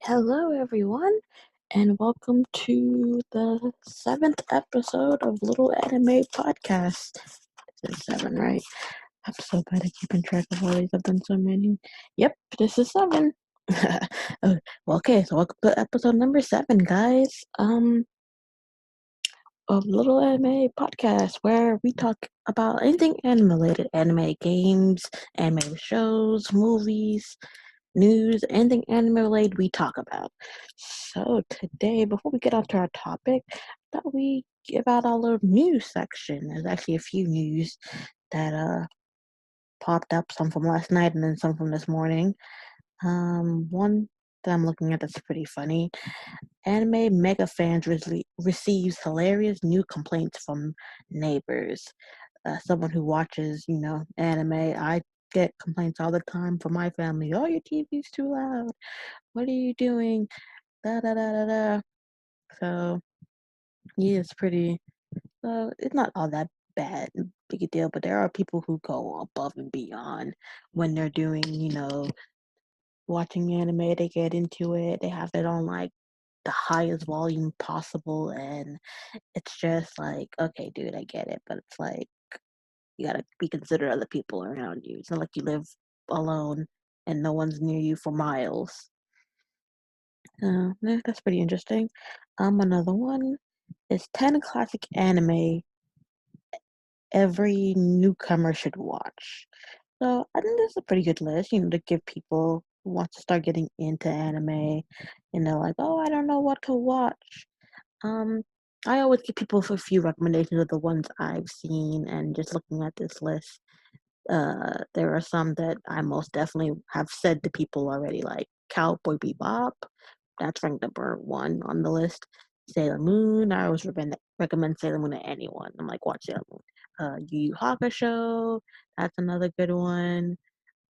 Hello everyone, and welcome to the seventh episode of Little Anime Podcast. This is seven, right? I'm so bad at keeping track of all these. I've done so many. Yep, this is seven. So welcome to episode number seven, guys. Of Little Anime Podcast, where we talk about anything anime related, anime games, anime shows, movies, news, anything anime related we talk about. So today, before we get on to our topic, I thought we give out our little news section. There's actually a few news that popped up, some from last night and then some from this morning. One that I'm looking at that's pretty funny. Anime mega fans receives hilarious new complaints from neighbors. Someone who watches, anime, I get complaints all the time from my family. Oh, your TV's too loud. What are you doing? Da da da da da. So yeah, it's pretty. It's not all that bad, big a deal. But there are people who go above and beyond when they're doing, watching anime. They get into it. They have it on like the highest volume possible, and it's just like, okay, dude, I get it, but it's like you gotta be considerate of the people around you. It's not like you live alone and no one's near you for miles. That's pretty interesting. Another one is 10 classic anime every newcomer should watch. So I think that's a pretty good list, to give people who want to start getting into anime and they're like, oh, I don't know what to watch. Um, I always give people a few recommendations of the ones I've seen, and just looking at this list, there are some that I most definitely have said to people already, like Cowboy Bebop. That's ranked number one on the list. Sailor Moon. I always recommend Sailor Moon to anyone. I'm like, watch Sailor Moon. Yu Yu Hakusho. That's another good one.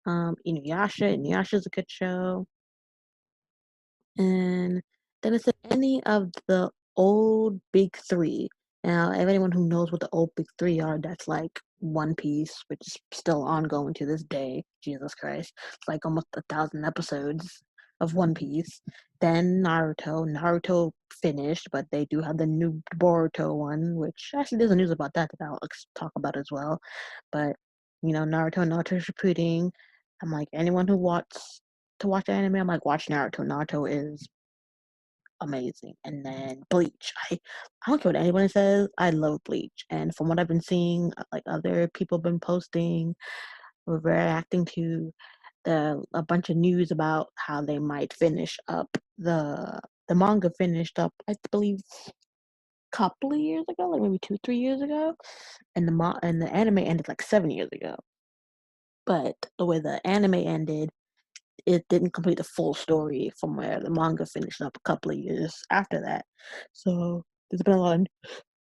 Inuyasha. Inuyasha's a good show. And then it's any of the old big three. Now, anyone who knows what the old big three are, that's like One Piece, which is still ongoing to this day. Jesus Christ. It's like almost 1,000 episodes of One Piece. Then Naruto. Naruto finished, but they do have the new Boruto one, which actually there's news about that I'll talk about as well. But, Naruto Shippuden. I'm like, anyone who wants to watch anime, I'm like, watch Naruto. Naruto is amazing. And then Bleach. I don't care what anyone says. I love Bleach. And from what I've been seeing, like other people been posting, or reacting to a bunch of news about how they might finish up the manga finished up, I believe, a couple of years ago, like maybe 2-3 years ago, and the anime ended like 7 years ago. But the way the anime ended, it didn't complete the full story from where the manga finished up a couple of years after that. So there's been a lot of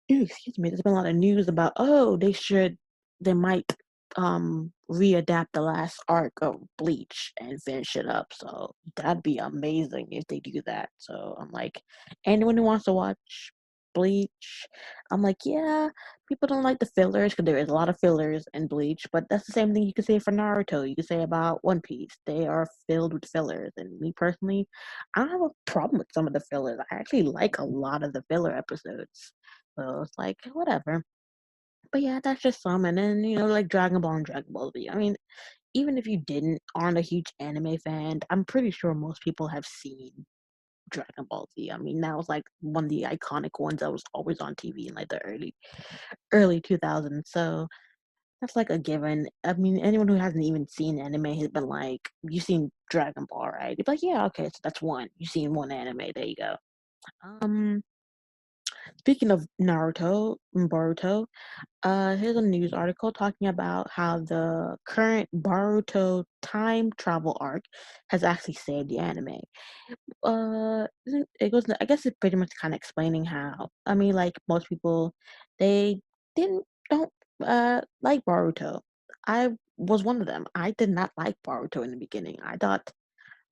there's been a lot of news about, they might readapt the last arc of Bleach and finish it up. So that'd be amazing if they do that. So I'm like, anyone who wants to watch Bleach, I'm like, yeah, people don't like the fillers because there is a lot of fillers in Bleach, but that's the same thing you could say for Naruto. You could say about One Piece. They are filled with fillers. And me personally, I don't have a problem with some of the fillers. I actually like a lot of the filler episodes. So it's like, whatever. But yeah, that's just some. And then, like Dragon Ball and Dragon Ball Z. I mean, even if you aren't a huge anime fan, I'm pretty sure most people have seen Dragon Ball Z. I mean, that was like one of the iconic ones that was always on TV in like the early 2000s. So that's like a given. I mean, anyone who hasn't even seen anime has been like, you've seen Dragon Ball, right? You'd be like, yeah, okay, so that's one. You've seen one anime. There you go. Um, Speaking of Naruto and Boruto, here's a news article talking about how the current Boruto time travel arc has actually saved the anime. It goes. I guess it's pretty much kind of explaining how. I mean, like most people, they didn't don't like Boruto. I was one of them. I did not like Boruto in the beginning. I thought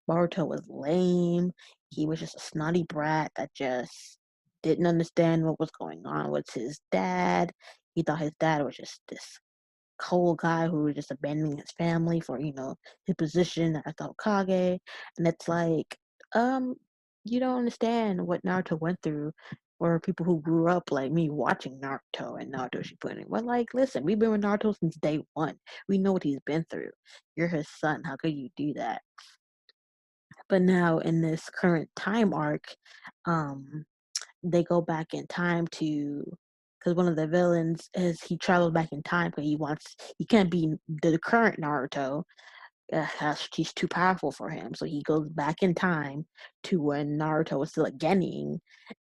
Boruto was lame. He was just a snotty brat that just didn't understand what was going on with his dad. He thought his dad was just this cold guy who was just abandoning his family for, his position as the Hokage. And it's like, Um, you don't understand what Naruto went through, or people who grew up like me watching Naruto and Naruto Shippuden. Well, like, listen, we've been with Naruto since day one. We know what he's been through. You're his son. How could you do that? But now in this current time arc, um, they go back in time to because one of the villains is he travels back in time because he can't be the current Naruto he's too powerful for him. So he goes back in time to when Naruto was still a Genin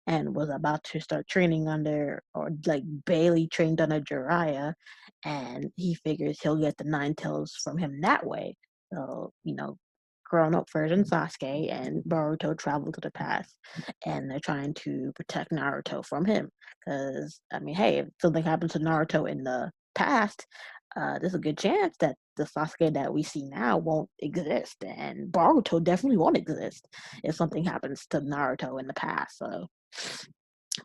and was about to start training under, or like Bailey trained under Jiraiya, and he figures he'll get the Nine Tails from him that way. So, grown up version Sasuke and Boruto travel to the past, and they're trying to protect Naruto from him. Because, I mean, hey, if something happens to Naruto in the past, there's a good chance that the Sasuke that we see now won't exist, and Boruto definitely won't exist if something happens to Naruto in the past. So,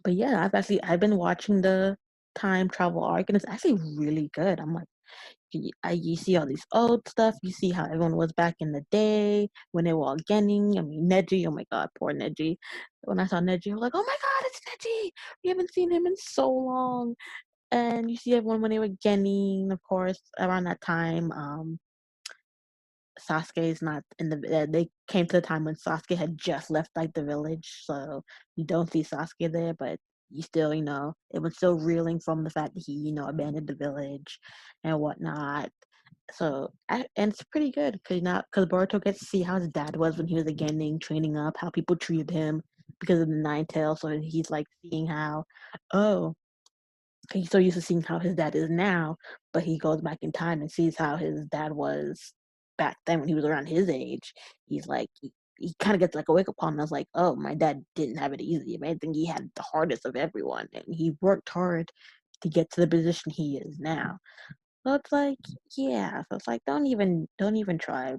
but yeah, I've been watching the time travel arc, and it's actually really good. I'm like, you see all these old stuff. You see how everyone was back in the day when they were all getting. I mean, Neji. Oh my God, poor Neji. When I saw Neji, I was like, oh my God, it's Neji. We haven't seen him in so long. And you see everyone when they were getting, of course, around that time. Sasuke is not in the. They came to the time when Sasuke had just left like the village, so you don't see Sasuke there, but you still, it was still reeling from the fact that he, abandoned the village and whatnot. So, and it's pretty good because Boruto gets to see how his dad was when he was a genin, training up, how people treated him because of the Nine Tails. So he's like seeing how, oh, he's so used to seeing how his dad is now, but he goes back in time and sees how his dad was back then when he was around his age. He's like, he kind of gets like a wake up call, and I was like, oh, my dad didn't have it easy. I mean, I think he had the hardest of everyone, and he worked hard to get to the position he is now. So it's like, yeah, so it's like, don't even try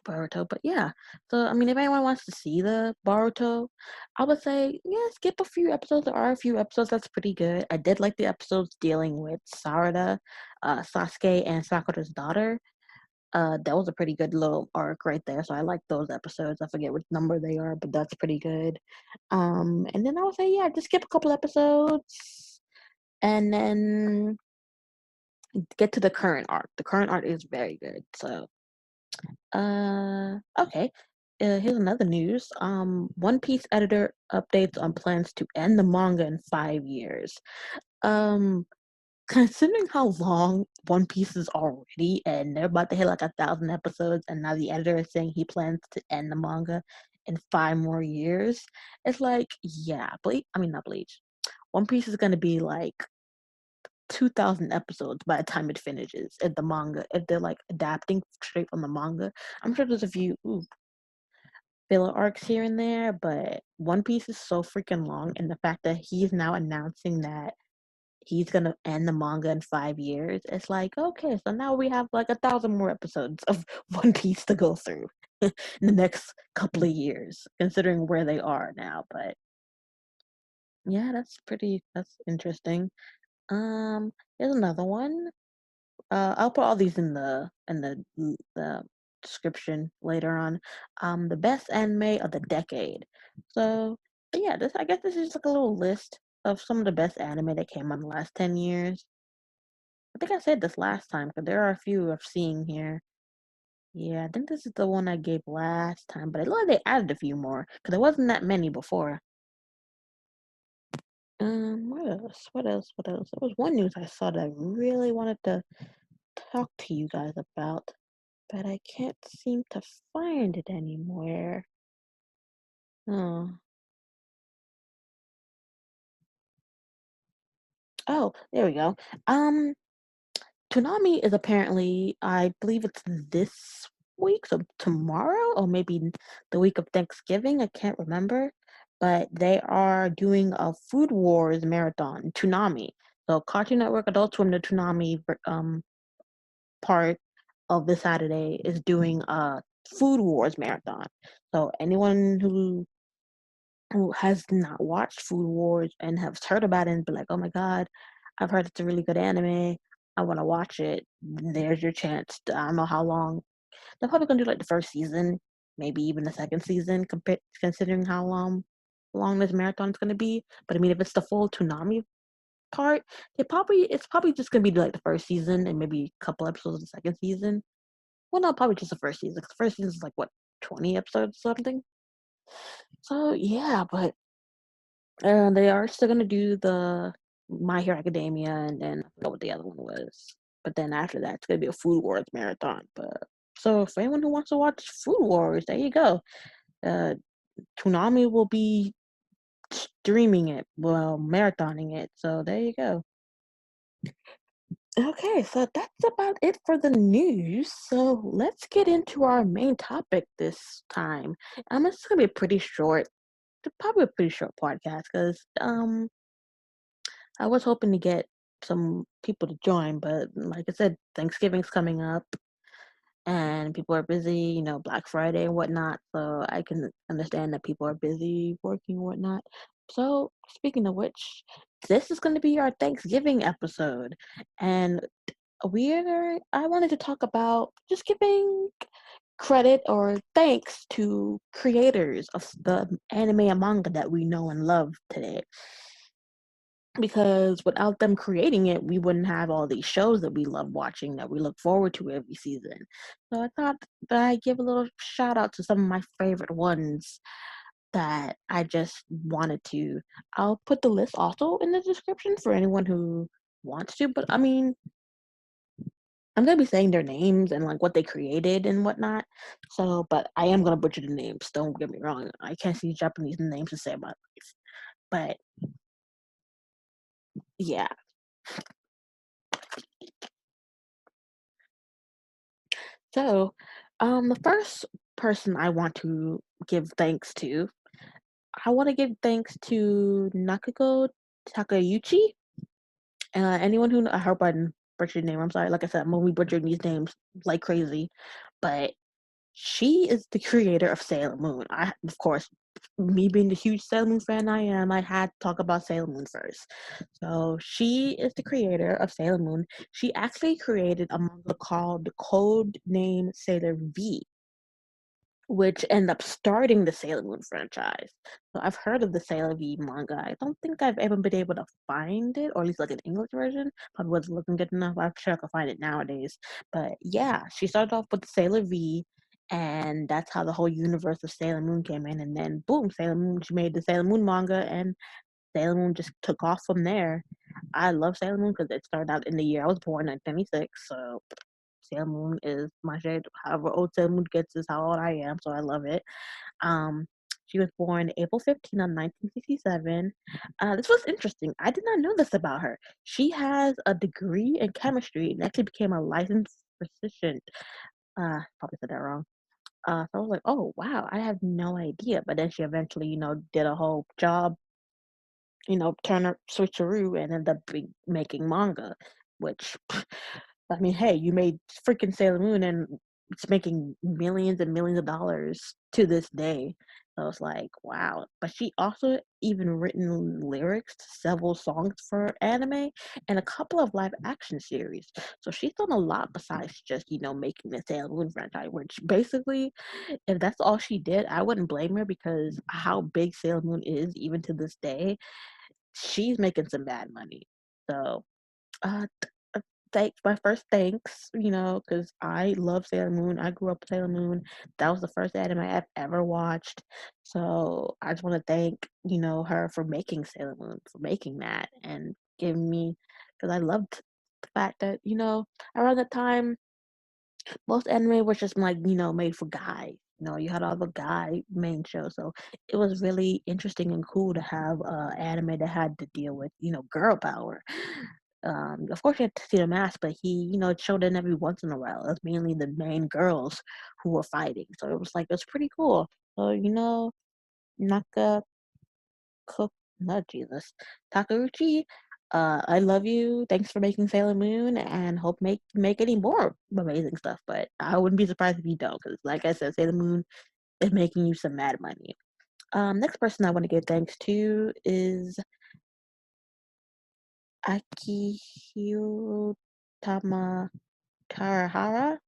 Boruto. But yeah, so I mean, if anyone wants to see the Boruto, I would say yeah, skip a few episodes. There are a few episodes that's pretty good. I did like the episodes dealing with Sarada, Sasuke, and Sakura's daughter. That was a pretty good little arc right there. So I like those episodes. I forget which number they are, but that's pretty good. And then I would say yeah, just skip a couple episodes, and then get to the current arc. The current arc is very good. So okay. Here's another news. One Piece editor updates on plans to end the manga in 5 years. Um, considering how long One Piece is already, and they're about to hit like 1,000 episodes, and now the editor is saying he plans to end the manga in 5 more years. It's like, yeah, Bleach. I mean, not Bleach. One Piece is gonna be like 2,000 episodes by the time it finishes if the manga, if they're like adapting straight from the manga. I'm sure there's a few filler arcs here and there, but One Piece is so freaking long, and the fact that he's now announcing that he's gonna end the manga in 5 years, it's like, okay, so now we have like 1,000 more episodes of One Piece to go through in the next couple of years, considering where they are now. But yeah, that's interesting. Here's another one. I'll put all these in the description later on. The best anime of the decade. So yeah, I guess this is like a little list of some of the best anime that came on the last 10 years. I think I said this last time because there are a few I've seen here. Yeah, I think this is the one I gave last time, but I love they added a few more because there wasn't that many before. What else? What else? What else? There was one news I saw that I really wanted to talk to you guys about, but I can't seem to find it anywhere. Oh, oh, there we go. Um, Toonami is apparently, I believe it's this week, so tomorrow, or maybe the week of Thanksgiving. I can't remember, but they are doing a Food Wars marathon. Toonami, so Cartoon Network, Adult Swim, the Toonami part of this Saturday is doing a Food Wars marathon. So anyone who has not watched Food Wars and has heard about it and be like, oh my God, I've heard it's a really good anime. I want to watch it. There's your chance. I don't know how long. They're probably going to do like the first season. maybe even the second season, considering how long this marathon is going to be. But I mean, if it's the full Toonami part, it's probably just going to be like the first season and maybe a couple episodes of the second season. Well, no, probably just the first season. 'Cause the first season is like what, 20 episodes or something. So yeah, but they are still gonna do the My Hero Academia, and then I forgot what the other one was. But then after that, it's gonna be a Food Wars marathon. But so for anyone who wants to watch Food Wars, there you go. Uh, Toonami will be streaming it, well, marathoning it. So there you go. Okay, so that's about it for the news. So let's get into our main topic this time. It's gonna be pretty short, probably a pretty short podcast because I was hoping to get some people to join, but like I said, Thanksgiving's coming up and people are busy, Black Friday and whatnot. So I can understand that people are busy working and whatnot. So speaking of which, this is going to be our Thanksgiving episode, and I wanted to talk about just giving credit or thanks to creators of the anime and manga that we know and love today, because without them creating it, we wouldn't have all these shows that we love watching, that we look forward to every season. So I thought that I'd give a little shout out to some of my favorite ones that I just wanted to. I'll put the list also in the description for anyone who wants to, but I mean, I'm gonna be saying their names and like what they created and whatnot. So, but I am gonna butcher the names. Don't get me wrong. I can't see Japanese names to say my life. But yeah. So, the first person I want to give thanks to, I want to give thanks to Nakako Takayuchi. Anyone who I hope I didn't butcher your name. I'm sorry. Like I said, I'm gonna be butchering these names like crazy, but she is the creator of Sailor Moon. Of course, me being the huge Sailor Moon fan I am, I had to talk about Sailor Moon first. So she is the creator of Sailor Moon. She actually created a manga called the Code Name Sailor V, which ended up starting the Sailor Moon franchise. So I've heard of the Sailor V manga. I don't think I've ever been able to find it, or at least like an English version. Probably wasn't looking good enough. I'm sure I could find it nowadays. But yeah, she started off with Sailor V, and that's how the whole universe of Sailor Moon came in. And then boom, Sailor Moon. She made the Sailor Moon manga, and Sailor Moon just took off from there. I love Sailor Moon because it started out in the year I was born, 1996. So Sailor Moon is my shade. However old Sailor Moon gets is how old I am, so I love it. Um, she was born April 15th, 1967. This was interesting. I did not know this about her. She has a degree in chemistry and actually became a licensed physician. Probably said that wrong. So I was like, oh wow, I have no idea. But then she eventually, did a whole job, turn her switcheroo and ended up making manga, which I mean, hey, you made freaking Sailor Moon and it's making millions and millions of dollars to this day. So it's like, wow. But she also even written lyrics to several songs for anime and a couple of live action series. So she's done a lot besides just, making the Sailor Moon franchise, which basically, if that's all she did, I wouldn't blame her because how big Sailor Moon is, even to this day, she's making some bad money. So, uh, my first thanks, because I love Sailor Moon. I grew up with Sailor Moon. That was the first anime I've ever watched. So I just want to thank, her for making Sailor Moon, for making that and giving me, because I loved the fact that, around the time, most anime was just like, made for guys. You had all the guy main shows. So it was really interesting and cool to have anime that had to deal with, girl power. Of course, you had to see the mask, but he, it showed in every once in a while. It was mainly the main girls who were fighting. So it was like, it was pretty cool. So, Naka Cook, not Jesus, Takeuchi, I love you. Thanks for making Sailor Moon, and hope make any more amazing stuff. But I wouldn't be surprised if you don't, because like I said, Sailor Moon is making you some mad money. Next person I want to give thanks to is Akihiro Tama Tarahara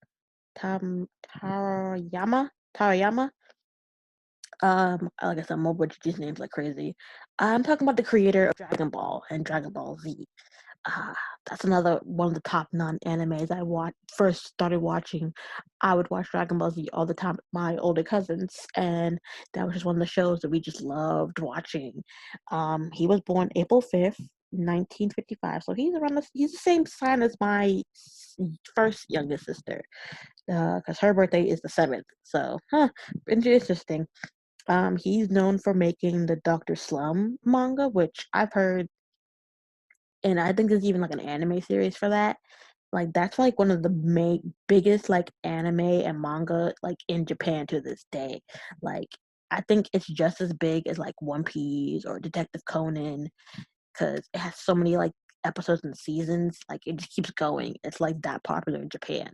Tarayama. Like I said, I'm butcher these names like crazy. I'm talking about the creator of Dragon Ball and Dragon Ball Z. Ah, that's another one of the top non-animes I first started watching. I would watch Dragon Ball Z all the time with my older cousins, and that was just one of the shows that we just loved watching. He was born April 5th, 1955, so he's the same sign as my first youngest sister, because her birthday is the 7th. So, interesting. He's known for making the Doctor Slum manga, which I've heard, and I think there's even like an anime series for that. Like that's like one of the biggest like anime and manga like in Japan to this day. Like I think it's just as big as like One Piece or Detective Conan because it has so many like episodes and seasons. Like it just keeps going. It's like that popular in Japan.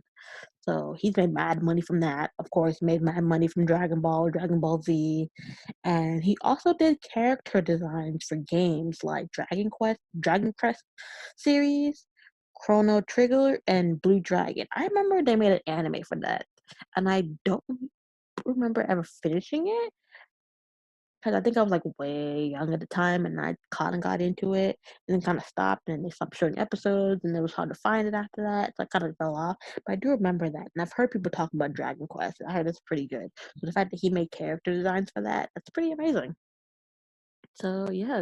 So he's made mad money from that. Of course, made mad money from Dragon Ball, Dragon Ball Z, and he also did character designs for games like Dragon Quest series, Chrono Trigger, and Blue Dragon. I remember they made an anime for that, and I don't remember ever finishing it because I think I was like way young at the time, and I kind of got into it, and then kind of stopped, and they stopped showing episodes, and it was hard to find it after that. So I kind of fell off, but I do remember that, and I've heard people talk about Dragon Quest. I heard it's pretty good. So the fact that he made character designs for that's pretty amazing. So yeah,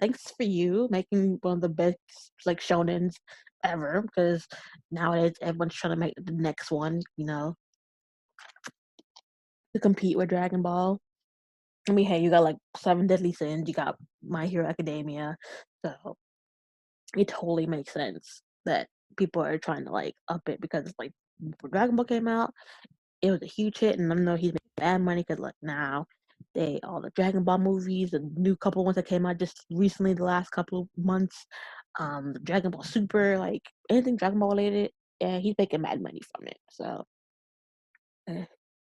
thanks for you making one of the best like shonens ever because nowadays everyone's trying to make the next one, to compete with Dragon Ball. I mean, hey, you got like Seven Deadly Sins, you got My Hero Academia, so it totally makes sense that people are trying to like up it because it's like when Dragon Ball came out, it was a huge hit, and I know he's making bad money because like now they all the Dragon Ball movies, the new couple ones that came out just recently, the last couple of months, the Dragon Ball Super, like anything Dragon Ball related, and he's making mad money from it. So, uh,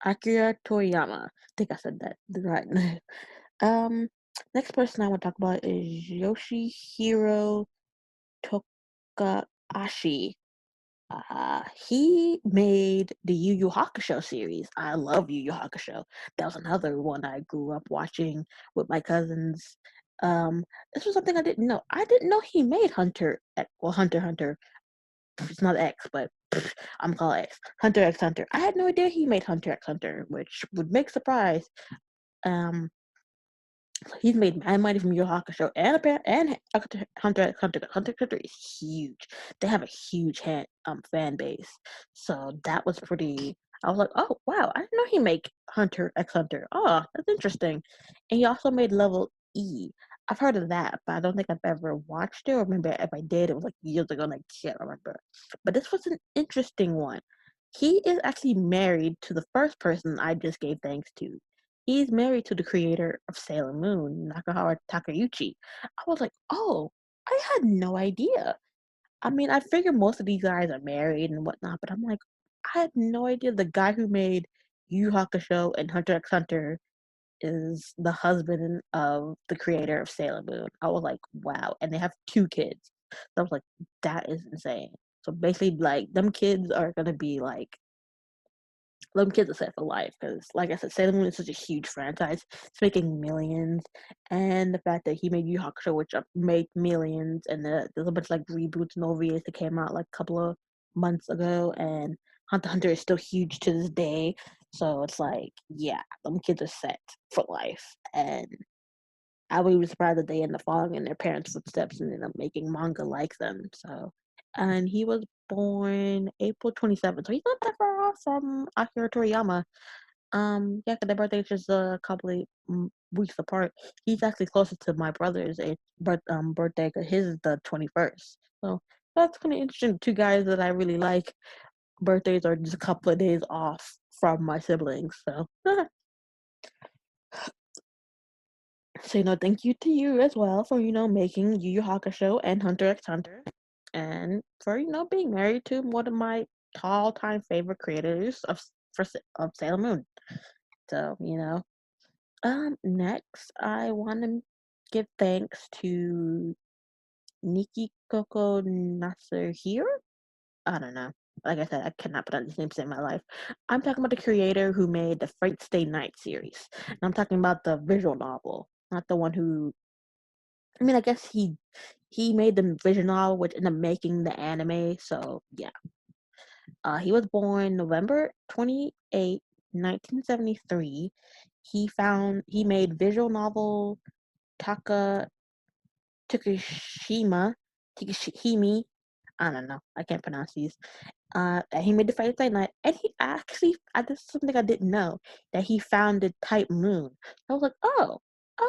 Akira Toriyama, I think I said that right. um, Next person I want to talk about is Yoshihiro Tokaashi. He made the Yu Yu Hakusho series. I love Yu Yu Hakusho. That was another one I grew up watching with my cousins. Um, this was something I didn't know. I didn't know he made Hunter x Hunter. It's not X, but I'm calling X. Hunter x Hunter. I had no idea he made Hunter x Hunter, which would make surprise. Um, He's made mad money from Yu Yu Hakusho and Hunter x Hunter is huge. They have a huge fan base, so that was pretty. I was like, oh wow, I didn't know he make Hunter x Hunter. Oh, that's interesting. And he also made Level E. I've heard of that, but I don't think I've ever watched it. Or remember if I did, it was like years ago, and I can't remember. But this was an interesting one. He is actually married to the first person I just gave thanks to. He's married to the creator of Sailor Moon, Nakahara Takeuchi. I was like, oh, I had no idea. I mean, I figured most of these guys are married and whatnot, but I'm like, I had no idea the guy who made Yu Yu Hakusho and Hunter x Hunter is the husband of the creator of Sailor Moon. I was like, wow. And they have two kids. So I was like, that is insane. So basically, like, them kids are going to be like them kids are set for life because, like I said, Sailor Moon is such a huge franchise. It's making millions, and the fact that he made Yu Yu Hakusho, which made millions, and there's a bunch of like reboots and OVAs that came out like a couple of months ago, and Hunter x Hunter is still huge to this day. So it's like, yeah, them kids are set for life, and I would be surprised that they end up following in their parents' footsteps and end up making manga like them. So, and he was born April 27th, so he's not that far off from Akira Toriyama. Yeah, 'cause their birthday is just a couple of weeks apart. He's actually closer to my brother's birthday, cause his is the 21st. So that's kind of interesting. Two guys that I really like, birthdays are just a couple of days off from my siblings. So, so thank you to you as well for making Yu Yu Hakusho and Hunter x Hunter, and for being married to one of my all-time favorite creators of Sailor Moon. So next I want to give thanks to Nikki Coco Nasahiro. I don't know. Like I said, I cannot pronounce his name to save my life. I'm talking about the creator who made the Fate Stay Night series. And I'm talking about the visual novel, not the one who. I mean, I guess he made the visual novel, which ended up making the anime. So yeah, he was born November 28, 1973. He made visual novel Taka Takashima Takashihime. I don't know. I can't pronounce these. And he made the Friday Night, and he actually, this is something I didn't know, that he founded Type Moon. I was like, oh,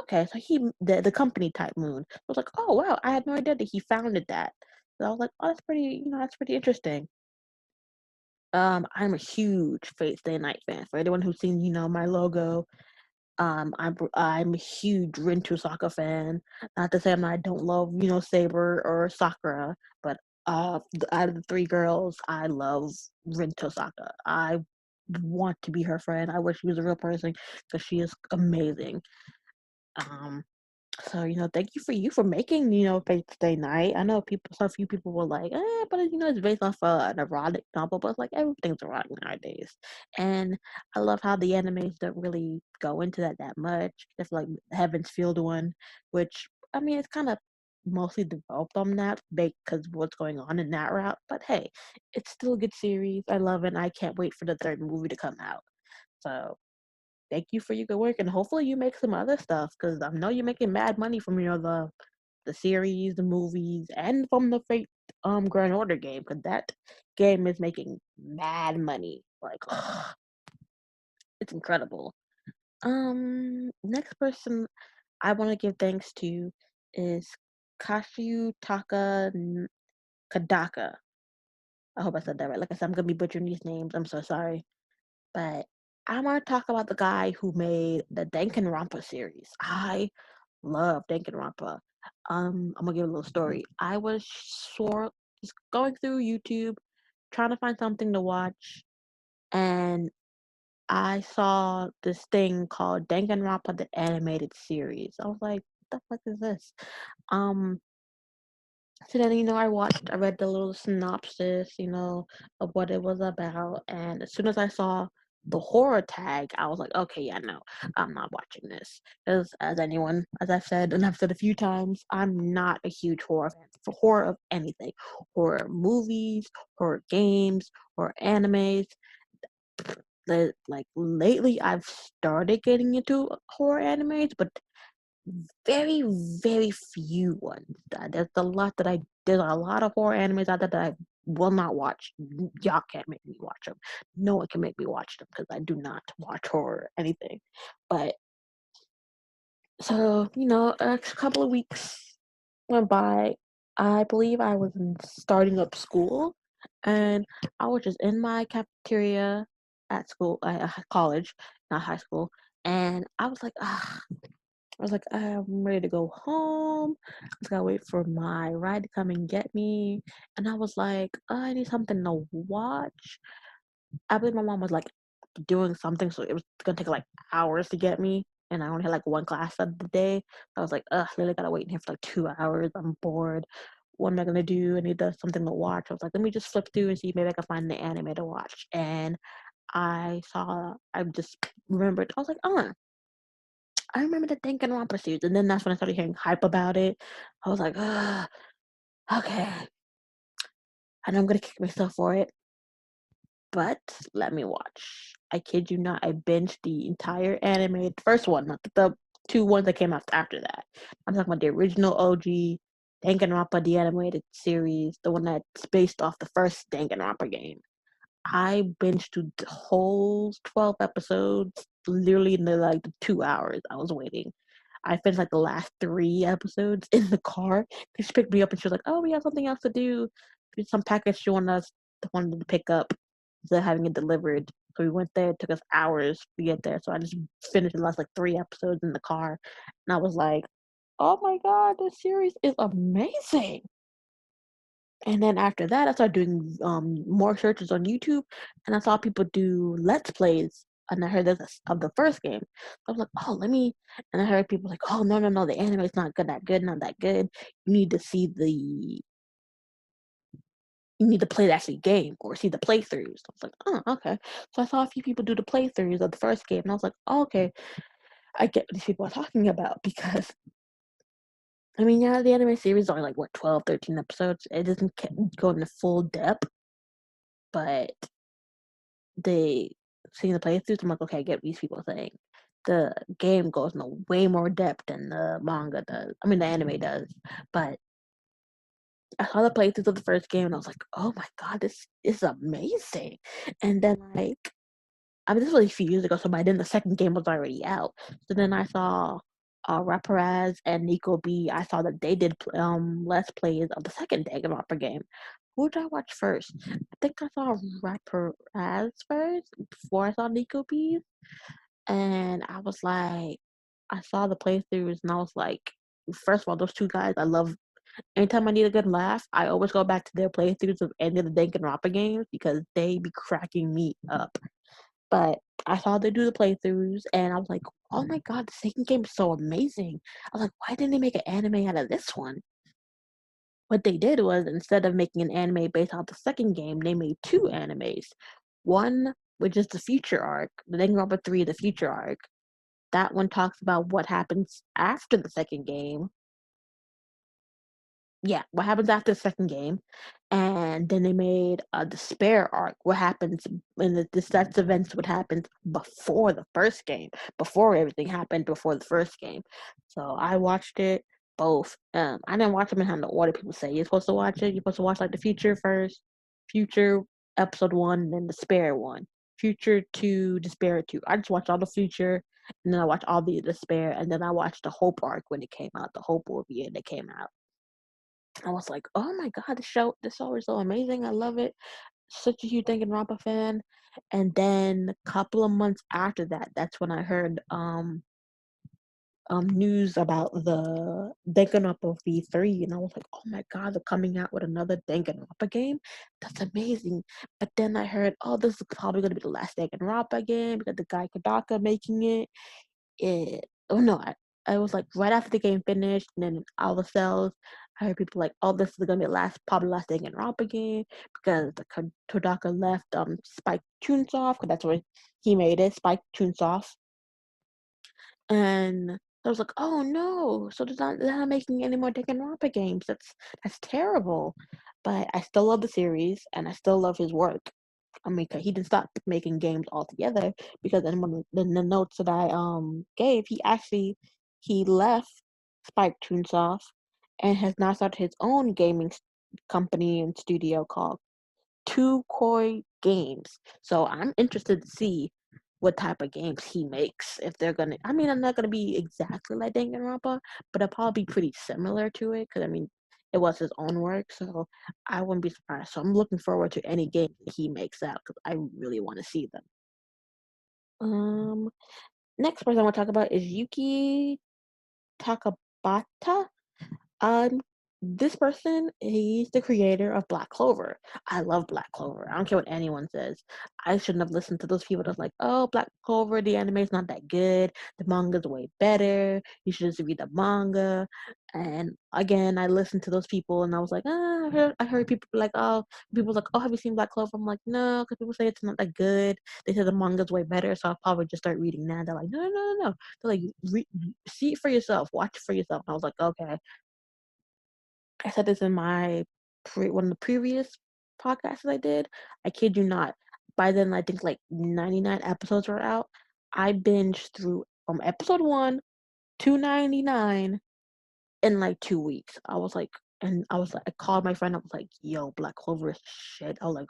okay, so the company Type Moon. I was like, oh wow, I had no idea that he founded that. So I was like, oh, that's pretty interesting. I'm a huge Fate Stay Night fan. For anyone who's seen, my logo, I'm a huge Rinto Soccer fan. Not to say I don't love Saber or Sakura, but out of the three girls, I love Rinto Soccer. I want to be her friend. I wish she was a real person because she is amazing. Um, so, thank you for making, Faith Stay Night. I know so few people were like, but it's based off an erotic novel, but it's like everything's erotic nowadays. And I love how the animes don't really go into that much. It's like Heaven's Field one, which I mean it's kind of mostly developed on that because what's going on in that route. But hey, it's still a good series. I love it and I can't wait for the third movie to come out. So thank you for your good work, and hopefully you make some other stuff because I know you're making mad money from the series, the movies, and from the Fate Grand Order game because that game is making mad money. Like it's incredible. Next person I want to give thanks to is Kadaka. I hope I said that right. Like I said, I'm gonna be butchering these names. I'm so sorry. But I want to talk about the guy who made the Danganronpa series. I love Danganronpa. I'm gonna give a little story. I was just going through YouTube, trying to find something to watch, and I saw this thing called Danganronpa the animated series. I was like, "What the fuck is this?" Um, so then, I read the little synopsis, of what it was about. And as soon as I saw the horror tag, I was like, okay, yeah, no, I'm not watching this. Because as I've said, and I've said a few times, I'm not a huge horror fan for horror of anything. Horror movies, horror games, horror animes. Like lately, I've started getting into horror animes, but very, very few ones. There's a lot of horror animes out there that I will not watch. Y'all can't make me watch them. No one can make me watch them because I do not watch horror or anything. But so a couple of weeks went by. I believe I was starting up school, and I was just in my cafeteria at school, college, not high school, and I was like, ah. I was like, I'm ready to go home. I just gotta wait for my ride to come and get me. And I was like, I need something to watch. I believe my mom was like doing something, so it was gonna take like hours to get me. And I only had like one class of the day. I was like, ugh, literally gotta wait in here for like 2 hours. I'm bored. What am I gonna do? I need something to watch. I was like, let me just flip through and see if maybe I can find the anime to watch. And I just remembered, I was like, oh, I remember the Danganronpa series, and then that's when I started hearing hype about it. I was like, ugh, okay, I know I'm gonna kick myself for it, but let me watch. I kid you not, I binged the entire anime, the first one, not the two ones that came after that. I'm talking about the original OG Danganronpa, the animated series, the one that's based off the first Danganronpa game. I binged through the whole 12 episodes literally in the 2 hours I was waiting. I finished like the last three episodes in the car. She picked me up and she was like, "Oh, we have something else to do. There's some package she wanted to pick up instead of having it delivered." So we went there. It took us hours to get there. So I just finished the last like three episodes in the car, and I was like, "Oh my god, this series is amazing!" And then after that, I started doing more searches on YouTube, and I saw people do Let's Plays, and I heard this of the first game. I was like, oh, let me. And I heard people like, oh, no, no, no, the anime is not good, not that good, not that good. You need to see you need to play the actual game or see the playthroughs. I was like, oh, okay. So I saw a few people do the playthroughs of the first game, and I was like, oh, okay, I get what these people are talking about because I mean, yeah, the anime series are like what 12, 13 episodes. It doesn't go into full depth, but they seeing the playthroughs. I'm like, okay, I get what these people are saying. The game goes into way more depth than the manga does. I mean, the anime does, but I saw the playthroughs of the first game and I was like, oh my god, this is amazing. And then like I mean this was a few years ago, so by then the second game was already out. So then I saw Rapparaz and Nico B. I saw that they did let's plays of the second Danganronpa game. Who did I watch first? I think I saw Rapparaz first before I saw Nico B. And I was like, I saw the playthroughs and I was like, first of all, those two guys, I love. Anytime I need a good laugh, I always go back to their playthroughs of any of the Danganronpa games because they be cracking me up. But I saw they do the playthroughs, and I was like, "Oh my god, the second game is so amazing!" I was like, "Why didn't they make an anime out of this one?" What they did was instead of making an anime based off the second game, they made two animes. One, which is the future arc, the Danganronpa 3, the future arc. That one talks about what happens after the second game, yeah, what happens after the second game, and then they made a despair arc. What happens in the sets events? What happens before the first game? Before everything happened before the first game. So I watched it both. I didn't watch them in the order people say you're supposed to watch it. You're supposed to watch like the future first, future episode one, then despair one, future two, despair two. I just watched all the future. And then I watched all the despair, and then I watched the Hope arc when it came out, the Hope movie, and it came out. I was like, "Oh my god, this show is so amazing. I love it. Such a huge Danganronpa fan." And then a couple of months after that, that's when I heard news about the Danganronpa V3, and I was like, "Oh my god, they're coming out with another Danganronpa game. That's amazing." But then I heard, "Oh, this is probably gonna be the last Danganronpa game because the guy Kodaka making it." Oh no, I was like right after the game finished, and then all the cells. I heard people like, "Oh, this is gonna be the last, probably last thing in Rampa game because the Todaka left Spike Chunsoft because that's where he made it, Spike Chunsoft." And I was like, "Oh no!" So they're not making any more Danganronpa games. That's terrible. But I still love the series, and I still love his work. I mean, 'cause he didn't stop making games altogether because in one of the notes that I gave, he left Spike Chunsoft and has now started his own gaming company and studio called Two Koi Games. So I'm interested to see what type of games he makes. If they're gonna, I mean, I'm not gonna be exactly like Danganronpa, but it'll probably be pretty similar to it because I mean, it was his own work, so I wouldn't be surprised. So I'm looking forward to any game that he makes out because I really want to see them. Um, Next person I want to talk about is Yuki Takabata. Um, this person, he's the creator of Black Clover. I love Black Clover. I don't care what anyone says. I shouldn't have listened to those people that's like, oh, Black Clover, the anime is not that good. The manga's way better. You should just read the manga. And again, I listened to those people and I was like, I heard people be like, oh, people like, oh, have you seen Black Clover? I'm like, no, because people say it's not that good. They say the manga's way better, so I'll probably just start reading that. They're like, no, no, no, no. They're like, see it for yourself, watch it for yourself. And I was like, okay. I said this in my one of the previous podcasts that I did. I kid you not. By then, I think like 99 episodes were out. I binged through from episode 1 to 99 in like 2 weeks. I called my friend. I was like, "Yo, Black Clover is shit." I was like,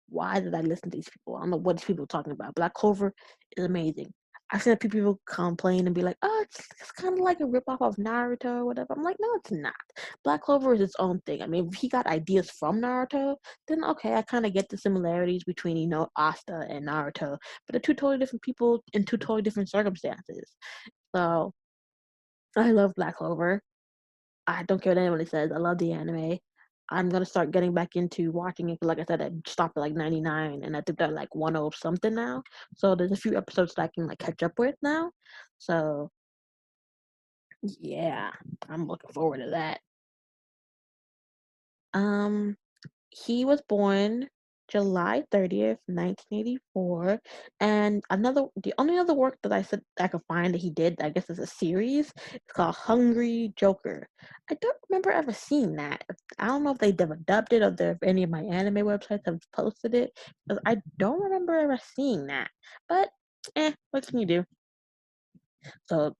why did I listen to these people? I don't know what these people are talking about. Black Clover is amazing. I've seen people complain and be like, oh, it's kind of like a ripoff of Naruto or whatever. I'm like, no, it's not. Black Clover is its own thing. I mean, if he got ideas from Naruto, then okay, I kind of get the similarities between, Asta and Naruto. But they're two totally different people in two totally different circumstances. So I love Black Clover. I don't care what anybody says. I love the anime. I'm gonna start getting back into watching it. Like I said, I stopped at like 99, and I think they're like 10 something now. So there's a few episodes that I can like catch up with now. So yeah, I'm looking forward to that. Um, He was born July 30th, 1984, and the only other work that I said I could find that he did, I guess, is a series. It's called Hungry Joker. I don't remember ever seeing that. I don't know if they dubbed it or if any of my anime websites have posted it, 'cause I don't remember ever seeing that. But what can you do? So,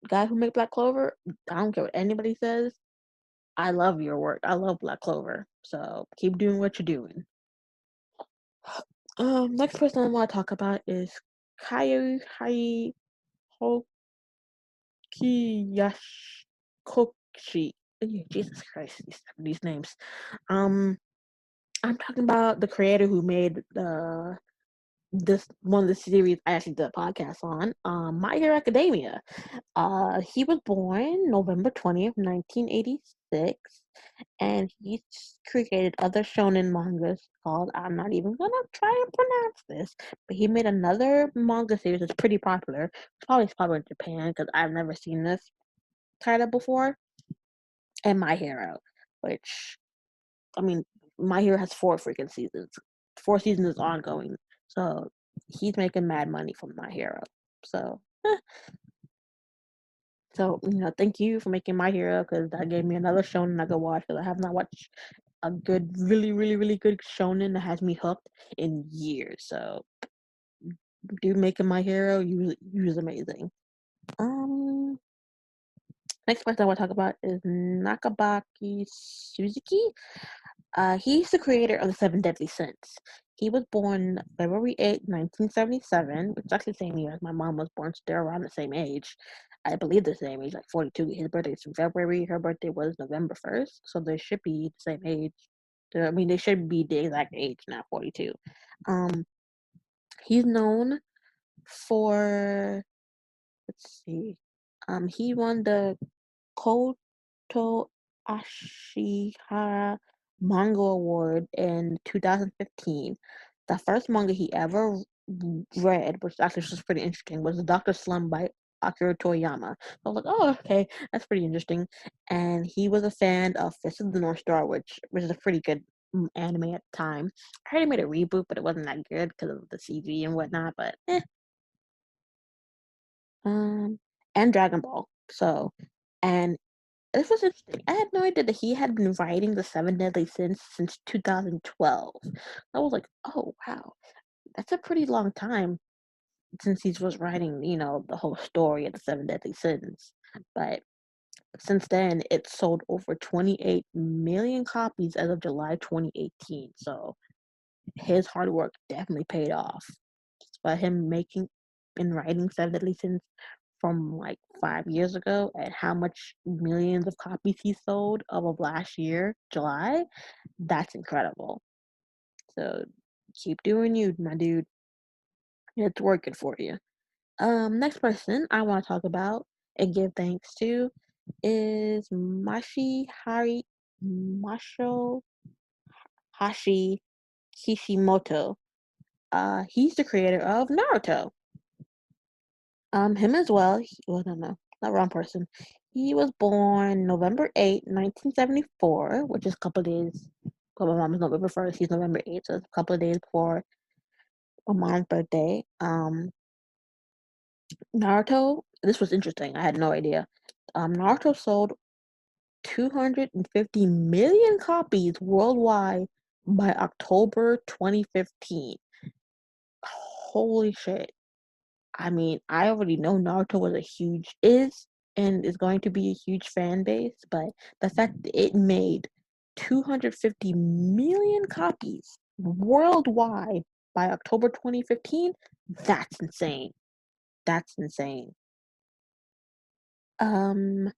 guy who made Black Clover, I don't care what anybody says. I love your work. I love Black Clover. So keep doing what you're doing. Next person I want to talk about is Kayu Hokiyashi. Jesus Christ, these names. Um, I'm talking about the creator who made this one of the series I actually did a podcast on, My Hero Academia. He was born November 20th, 1986, and he's created other shonen mangas called, I'm not even gonna try and pronounce this, but he made another manga series that's pretty popular. It's probably popular in Japan because I've never seen this title before, and My Hero, which, I mean, My Hero has 4 freaking seasons. 4 seasons is ongoing, so he's making mad money from My Hero. So, thank you for making My Hero because that gave me another shonen I could watch because I have not watched a good, really, really, really good shonen that has me hooked in years. So, dude, making My Hero, you is amazing. Um, Next person I want to talk about is Nakabaki Suzuki. He's the creator of the Seven Deadly Sins. He was born February 8th, 1977, which is actually the same year as my mom was born, so they're around the same age. I believe the same age, like 42. His birthday is in February, her birthday was November 1st, so they should be the same age. I mean, they should be the exact age, not 42. Um, he's known for, let's see, he won the Koto Ashihara Manga Award in 2015. The first manga he ever read, which actually was pretty interesting, was Dr. Slump by Akira Toriyama. So I was like, oh, okay, that's pretty interesting. And he was a fan of Fist of the North Star, which is a pretty good anime at the time. I heard he made a reboot, but it wasn't that good because of the CG and whatnot. But um, and Dragon Ball. So, and this was interesting. I had no idea that he had been writing the Seven Deadly Sins since 2012. I was like, oh wow, that's a pretty long time since he was writing, the whole story of the Seven Deadly Sins. But since then, it sold over 28 million copies as of July 2018. So his hard work definitely paid off. Just by him making and writing Seven Deadly Sins from like 5 years ago and how much millions of copies he sold of last year, July, that's incredible. So keep doing you, my dude. It's working for you. Next person I want to talk about and give thanks to is Masho Hashi Kishimoto. He's the creator of Naruto. Him as well. Well, no, not wrong person. He was born November 8th, 1974, which is a couple of days. Well, my mom is November 1st. He's November 8th, so it's a couple of days before my mom's birthday. Naruto. This was interesting. I had no idea. Naruto sold 250 million copies worldwide by October 2015. Holy shit. I mean, I already know Naruto is going to be a huge fan base, but the fact that it made 250 million copies worldwide by October 2015, that's insane. That's insane. Um,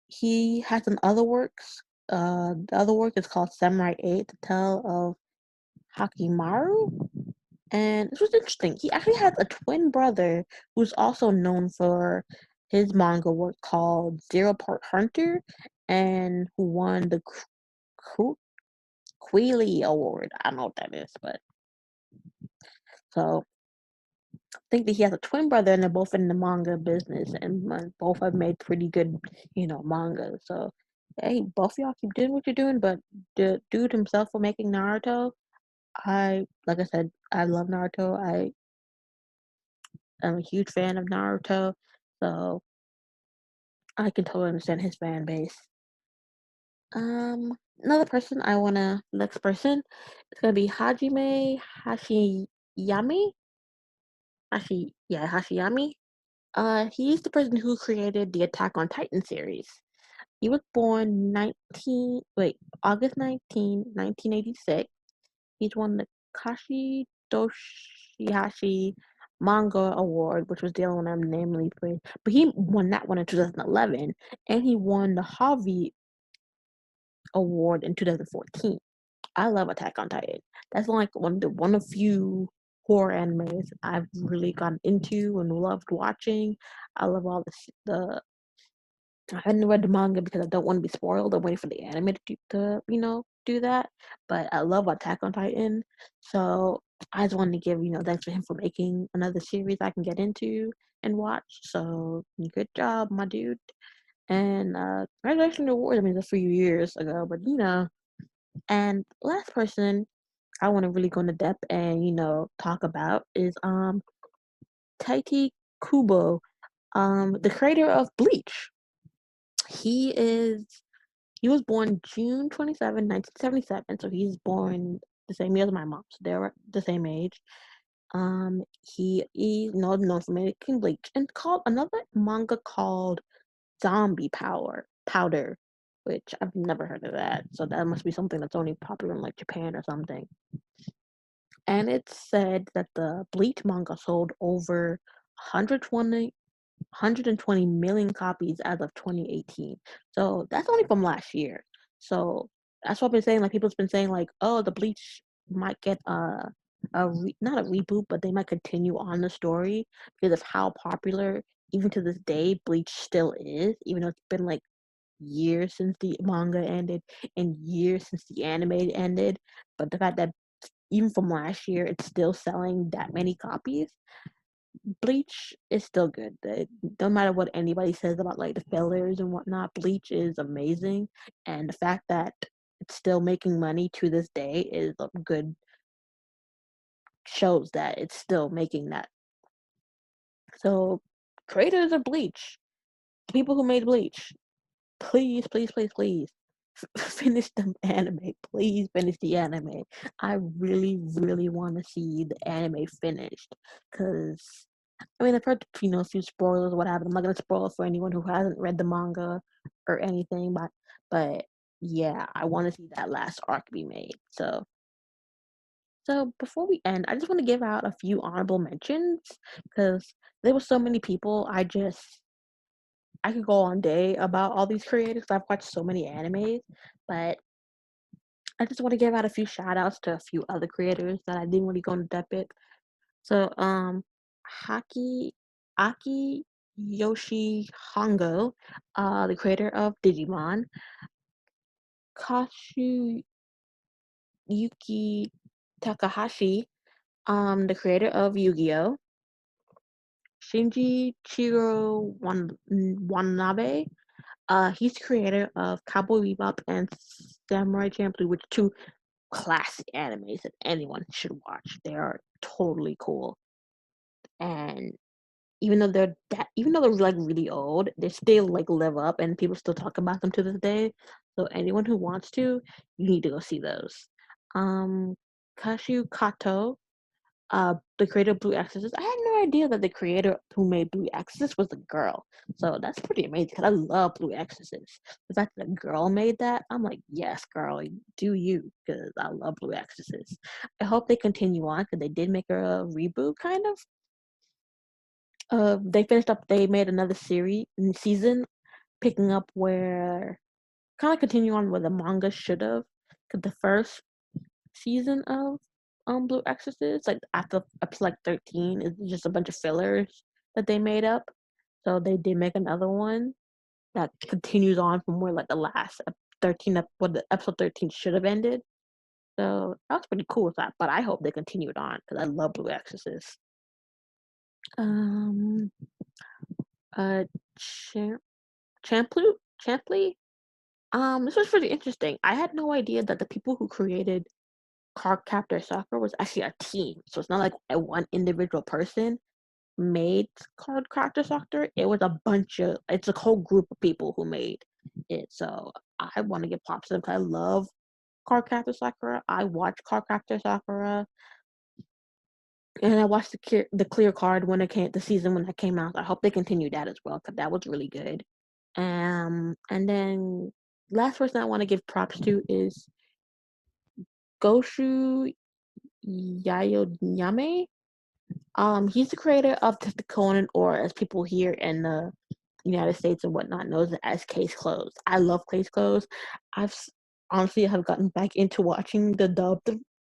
he has some other works. The other work is called Samurai 8, The Tale of Hakimaru. And this was interesting. He actually has a twin brother who's also known for his manga work called Zero Part Hunter and who won the Queely Award. I don't know what that is, but so I think that he has a twin brother and they're both in the manga business and both have made pretty good, manga. So Hey, both of y'all keep doing what you're doing, but the dude himself for making Naruto, like I said, I love Naruto. I'm a huge fan of Naruto, so I can totally understand his fan base. Another person I wanna next person, it's gonna be Hajime Hashiyami. Hashiyami. He's the person who created the Attack on Titan series. He was born 1986. He's won the Kashi Doshihashi Manga Award, which was the other one I'm namely praised. But he won that one in 2011, and he won the Harvey Award in 2014. I love Attack on Titan. That's like one of few horror animes I've really gotten into and loved watching. I love all the I hadn't read the manga because I don't want to be spoiled. I'm waiting for the anime to do that. But I love Attack on Titan. So I just wanted to give, thanks for him for making another series I can get into and watch. So good job, my dude. And congratulations on the award. I mean, it's a few years ago, but and last person I want to really go into depth and, talk about is Taiti Kubo, the creator of Bleach. He is He was born June 27, 1977, so he's born the same year as my mom, so they're the same age. He known for making Bleach and called another manga called Zombie Powder, which I've never heard of that. So that must be something that's only popular in like Japan or something. And it's said that the Bleach manga sold over 120 million copies as of 2018. So that's only from last year. So that's what I've been saying. Like people's been saying, like, oh, the Bleach might get not a reboot, but they might continue on the story because of how popular, even to this day, Bleach still is. Even though it's been like years since the manga ended and years since the anime ended, but the fact that even from last year, it's still selling that many copies. Bleach is still good. No matter what anybody says about like the fillers and whatnot, Bleach is amazing, and the fact that it's still making money to this day is a good shows that it's still making that. So, creators of Bleach, people who made Bleach, please, please, please, please finish the anime. Please finish the anime. I really, really want to see the anime finished because I mean, I've heard, a few spoilers, what happened. I'm not gonna spoil it for anyone who hasn't read the manga or anything, but yeah, I want to see that last arc be made. So before we end, I just want to give out a few honorable mentions because there were so many people. I could go on day about all these creators. I've watched so many animes, but I just want to give out a few shout outs to a few other creators that I didn't really go into depth with. So, Haki Aki Yoshi Hongo, the creator of Digimon, Kashuyuki Takahashi, the creator of Yu-Gi-Oh, Shinji Watanabe, he's the creator of Cowboy Bebop and Samurai Champloo, which are two classic animes that anyone should watch. They are totally cool. And even though they're like really old, they still like live up and people still talk about them to this day. So anyone who wants to, you need to go see those. Um Kashu Kato, the creator of Blue Exorcist. I had no idea that the creator who made Blue Exorcist was a girl. So that's pretty amazing because I love Blue Exorcist. The fact that a girl made that, I'm like, yes, girl, do you, because I love Blue Exorcist. I hope they continue on because they did make a reboot kind of. They made another season, picking up where kind of continue on where the manga should have. Cause the first season of Blue Exorcist, like after episode like 13, is just a bunch of fillers that they made up. So they did make another one that continues on from where like the last 13 what the episode 13 should have ended. So that was pretty cool with that. But I hope they continued on because I love Blue Exorcist. Um, uh, Champloo, Champley. This was pretty interesting. I had no idea that the people who created Cardcaptor Sakura was actually a team. So it's not like a one individual person made Cardcaptor Sakura. It was a bunch of, it's a whole group of people who made it. So I want to give props to them because I love Cardcaptor Sakura. I watched Cardcaptor Sakura, and I watched the clear card when it came the season when that came out. I hope they continue that as well because that was really good. And then last person I want to give props to is Goshu Yayonyame. He's the creator of the Conan, or as people here in the United States and whatnot knows it as Case Closed. I love Case Closed. I've honestly have gotten back into watching the dubbed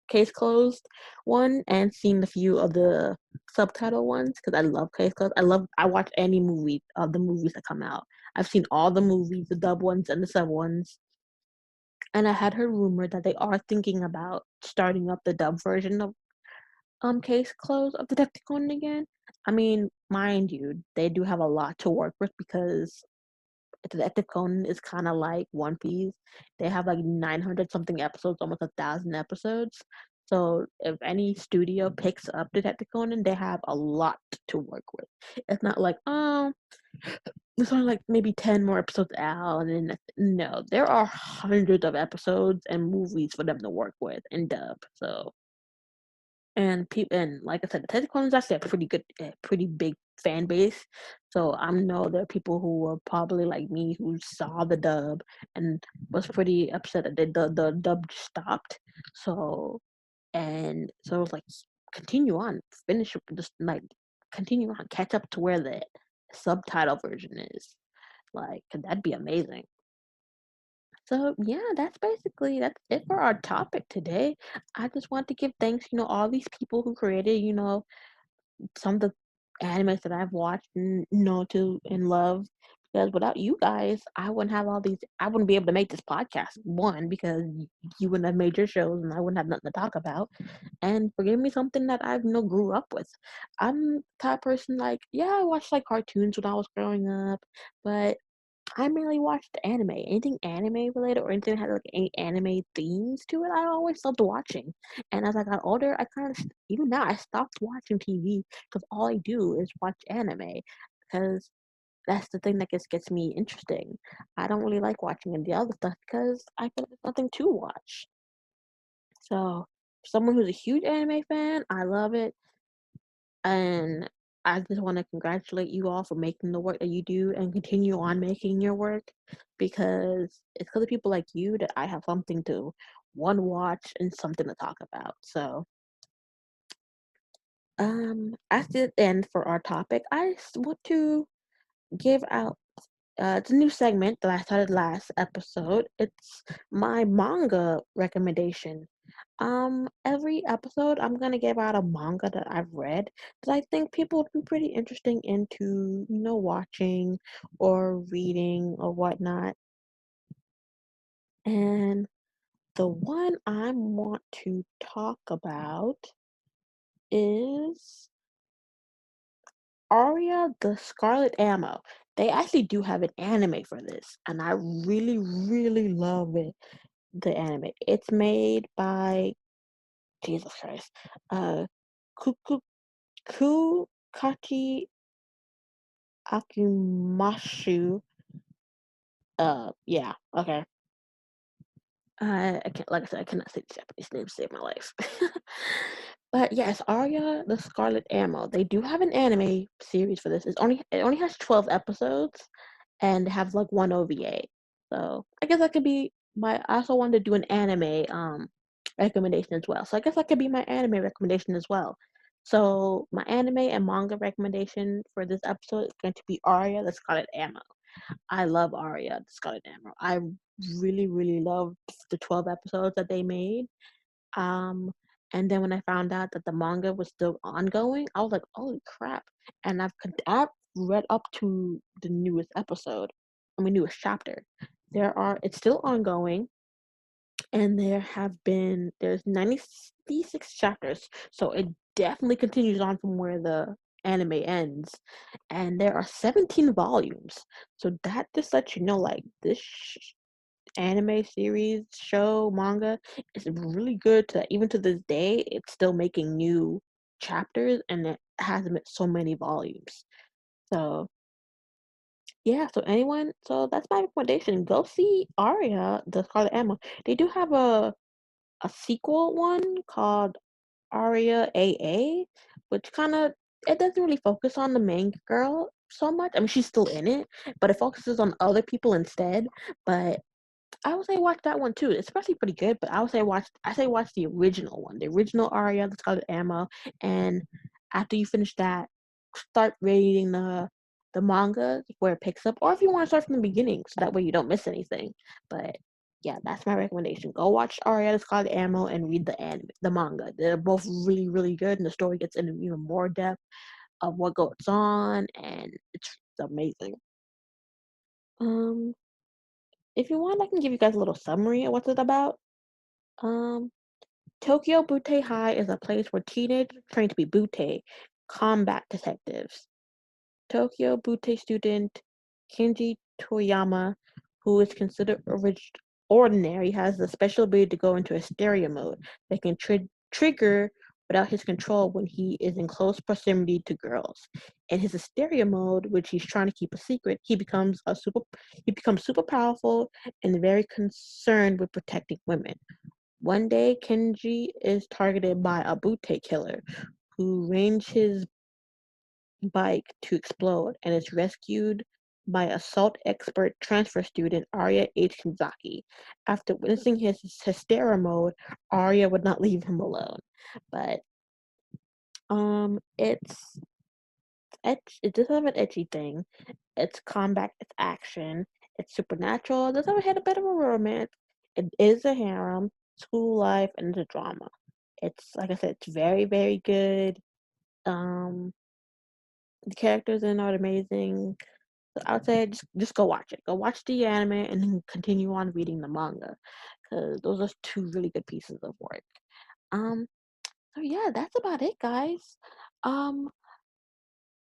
Case Closed one and seen a few of the subtitle ones because I love Case Closed. I watch any movie of the movies that come out. I've seen all the movies, the dub ones and the sub ones. And I had heard rumor that they are thinking about starting up the dub version of Case Closed of Detective Conan again. I mean, mind you, they do have a lot to work with because Detective Conan is kind of like One Piece. They have like 900 something episodes, almost 1,000 episodes. So if any studio picks up Detective Conan, they have a lot to work with. It's not like, there's only like maybe 10 more episodes out, and then no, there are hundreds of episodes and movies for them to work with in dub. So and people, and like I said, Detective Conan is actually a pretty good, pretty big fan base. So I know there are people who were probably like me who saw the dub and was pretty upset that the dub stopped. So and so it was like continue on, finish just like continue on, catch up to where the subtitle version is. Like, 'cause that'd be amazing. So yeah, that's it for our topic today. I just want to give thanks, all these people who created, some of the animes that I've watched and know to and love. Because without you guys, I wouldn't be able to make this podcast. One, because you wouldn't have made your shows and I wouldn't have nothing to talk about. And for giving me something that I've grew up with. I'm the type of person like, yeah, I watched like cartoons when I was growing up, but I mainly watched anime. Anything anime related or anything that had like any anime themes to it, I always loved watching. And as I got older, I kind of even now I stopped watching TV because all I do is watch anime because that's the thing that gets me interesting. I don't really like watching any other stuff because I feel like there's nothing to watch. So, for someone who's a huge anime fan, I love it. And I just want to congratulate you all for making the work that you do and continue on making your work because it's because of people like you that I have something to one watch and something to talk about. So, as the end for our topic, I want to give out. It's a new segment that I started last episode. It's my manga recommendation. Every episode I'm gonna give out a manga that I've read that I think people would be pretty interesting into, watching or reading or whatnot. And the one I want to talk about is Aria the Scarlet Ammo. They actually do have an anime for this, and I really, really love it. The anime. It's made by Jesus Christ. Kuku Kachi Akimashu. Yeah, okay. I can't, like I said, I cannot say the Japanese name to save my life. But yes, Arya the Scarlet Ammo. They do have an anime series for this. It only has 12 episodes and have like one OVA. So I guess that could be my. I also wanted to do an anime recommendation as well. So I guess that could be my anime recommendation as well. So my anime and manga recommendation for this episode is going to be Arya the Scarlet Ammo. I love Aria, the Scarlet Emerald. I really, really loved the 12 episodes that they made. Um, and then when I found out that the manga was still ongoing, I was like, "Holy crap!" And I've read up to the newest episode. I mean, newest chapter. It's still ongoing, and there's 96 chapters, so it definitely continues on from where the anime ends, and there are 17 volumes. So that just lets you know, like, anime series, show, manga. It's really good to even to this day, it's still making new chapters and it has so many volumes. So yeah, so that's my recommendation. Go see Aria, the Scarlet Emma. They do have a sequel one called Aria AA, which kind of it doesn't really focus on the main girl so much. I mean, she's still in it, but it focuses on other people instead. But I would say watch that one too. It's actually pretty good, but I say watch the original one, the original Aria, the Scarlet Ammo, and after you finish that, start reading the manga where it picks up, or if you want to start from the beginning, so that way you don't miss anything. But yeah, that's my recommendation. Go watch Aria, the Scarlet Ammo, and read the manga. They're both really, really good, and the story gets into even more depth of what goes on, and it's amazing. Um, if you want, I can give you guys a little summary of what it's about. Um, Tokyo Butte High is a place where teenagers train to be butte, combat detectives. Tokyo Butte student Kenji Toyama, who is considered ordinary, has the special ability to go into hysteria mode that can trigger without his control when he is in close proximity to girls. In his hysteria mode, which he's trying to keep a secret, he becomes super powerful and very concerned with protecting women. One day, Kenji is targeted by a butte killer who range his bike to explode and is rescued by assault expert transfer student Arya H. Kizaki. After witnessing his hysteria mode, Arya would not leave him alone. But it does have an edgy thing. It's combat, it's action, it's supernatural. It does have a bit of a romance. It is a harem, school life, and it's a drama. It's like I said, it's very, very good. Um, the characters in it are amazing. So I would say just go watch it. Go watch the anime and then continue on reading the manga, because those are two really good pieces of work. Um, so yeah, that's about it, guys. Um,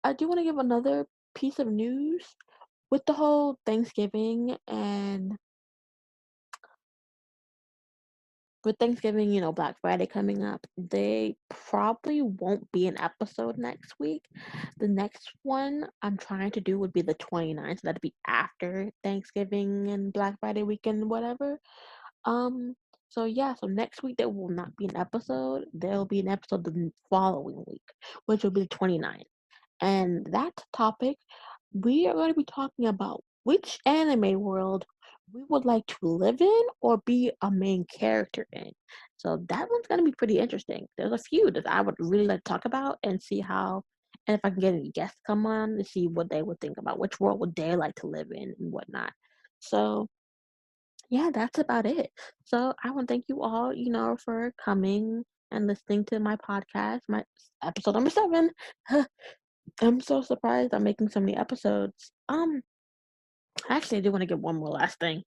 I do want to give another piece of news with the whole Thanksgiving and with Thanksgiving, Black Friday coming up, they probably won't be an episode next week. The next one I'm trying to do would be the 29th. So that'd be after Thanksgiving and Black Friday weekend, whatever. Um, so yeah, so next week there will not be an episode. There'll be an episode the following week, which will be the 29th. And that topic, we are going to be talking about which anime world we would like to live in or be a main character in. So that one's going to be pretty interesting. There's a few that I would really like to talk about and see how, and if I can get any guests to come on to see what they would think about which world would they like to live in and whatnot. So yeah, that's about it. So I want to thank you all, for coming and listening to my podcast, my episode number 7. I'm so surprised I'm making so many episodes. Actually, I do want to give one more last thing.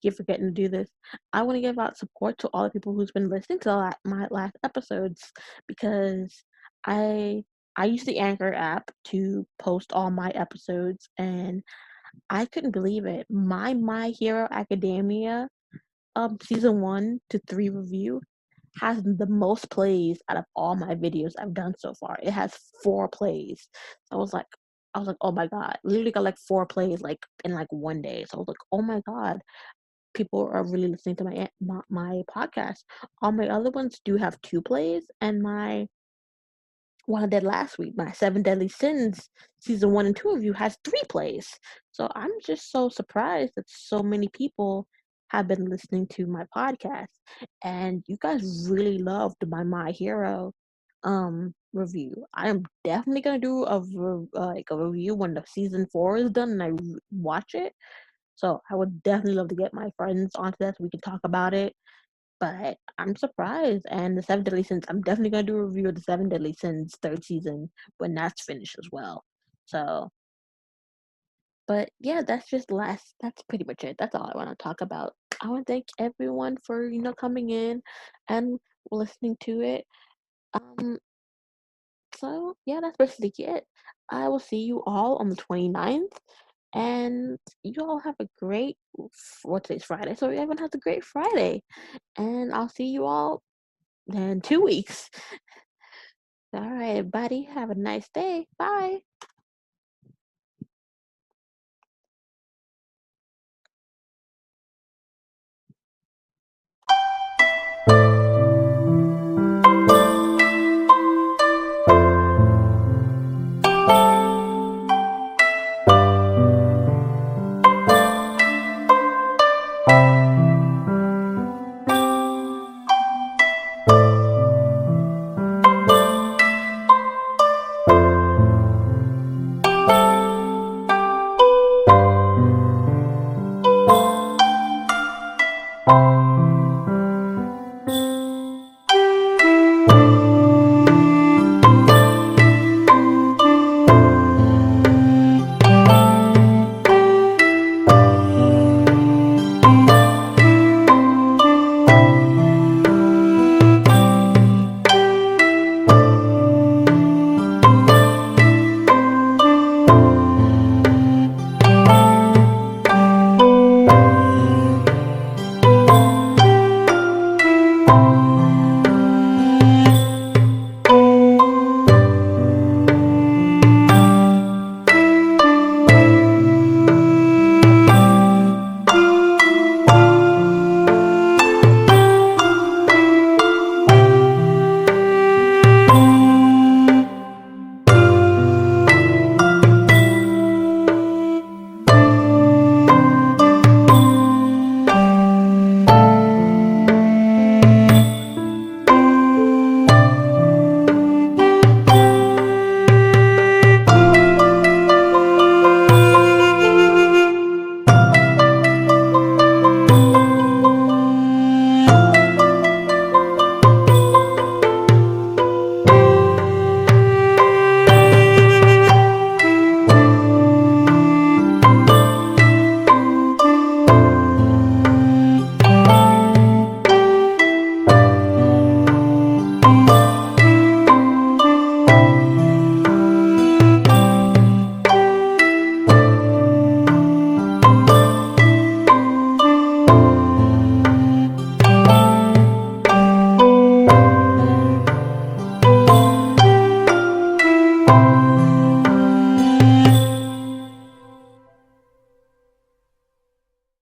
Keep forgetting to do this. I want to give out support to all the people who's been listening to my last episodes because I I use the Anchor app to post all my episodes, and I couldn't believe it. My Hero Academia season 1 to 3 review has the most plays out of all my videos I've done so far. It has 4 plays. I was like, oh my god, literally got like 4 plays like in like one day. So I was like, oh my god, people are really listening to my podcast. All my other ones do have 2 plays, and my one I did last week, my 7 Deadly Sins season 1 and 2 review has 3 plays. So I'm just so surprised that so many people have been listening to my podcast, and you guys really loved My Hero review. I am definitely gonna do like a review when the season 4 is done and I watch it. So I would definitely love to get my friends onto that so we can talk about it. But I'm surprised. And the 7 Deadly Sins, I'm definitely gonna do a review of the 7 Deadly Sins 3rd season when that's finished as well. So, but yeah, that's pretty much it. That's all I want to talk about. I want to thank everyone for, coming in and listening to it. Um, so yeah, that's basically it. I will see you all on the 29th. And you all have a great, what today's Friday, so everyone has a great Friday. And I'll see you all in 2 weeks. All right, buddy. Have a nice day. Bye.